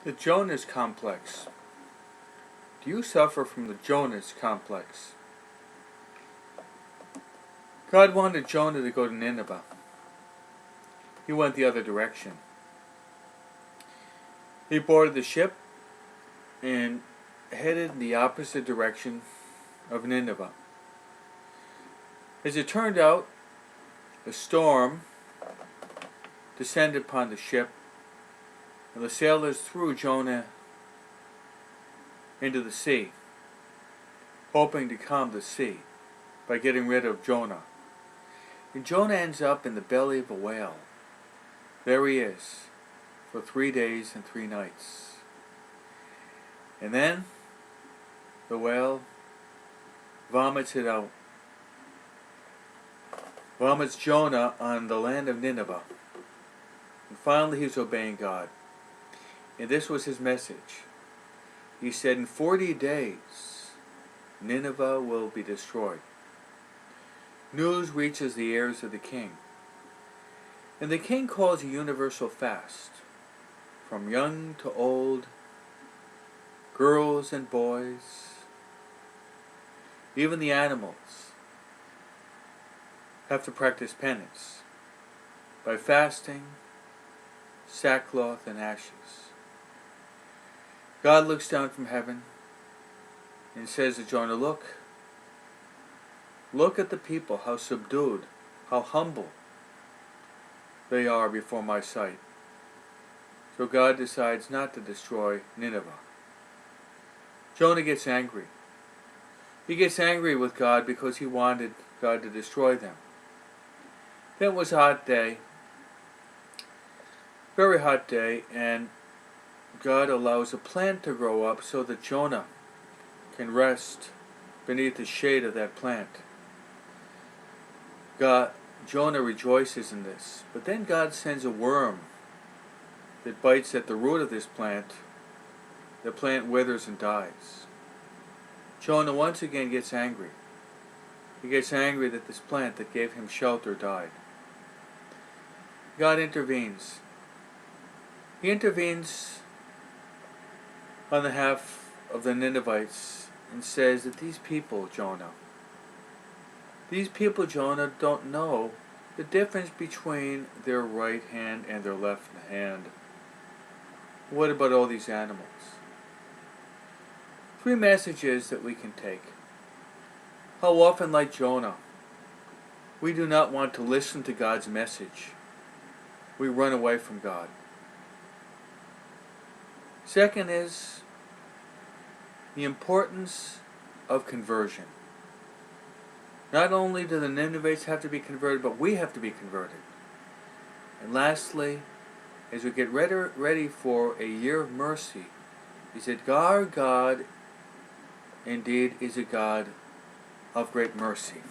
The Jonah's complex. Do you suffer from the Jonah's complex? God wanted Jonah to go to Nineveh. He went the other direction. He boarded the ship and headed in the opposite direction of Nineveh. As it turned out, a storm descended upon the ship, and the sailors threw Jonah into the sea, hoping to calm the sea by getting rid of Jonah. And Jonah ends up in the belly of a whale. There he is, for 3 days and 3 nights. And then the whale vomits it out. Vomits Jonah on the land of Nineveh. And finally he's obeying God. And this was his message. He said, in 40 days, Nineveh will be destroyed. News reaches the ears of the king. And the king calls a universal fast. From young to old, girls and boys, even the animals have to practice penance by fasting, sackcloth, and ashes. God looks down from heaven and says to Jonah, look at the people, how subdued, how humble they are before my sight. So God decides not to destroy Nineveh. Jonah gets angry. He gets angry with God because he wanted God to destroy them. Then it was a hot day, very hot day, and God allows a plant to grow up so that Jonah can rest beneath the shade of that plant. Jonah rejoices in this, but then God sends a worm that bites at the root of this plant. The plant withers and dies. Jonah once again gets angry. He gets angry that this plant that gave him shelter died. God intervenes. He intervenes on behalf of the Ninevites and says that these people, Jonah, don't know the difference between their right hand and their left hand. What about all these animals? 3 messages that we can take. How often, like Jonah, we do not want to listen to God's message. We run away from God. Second is the importance of conversion. Not only do the Ninevites have to be converted, but we have to be converted. And lastly, as we get ready for a year of mercy, he said, our God indeed is a God of great mercy.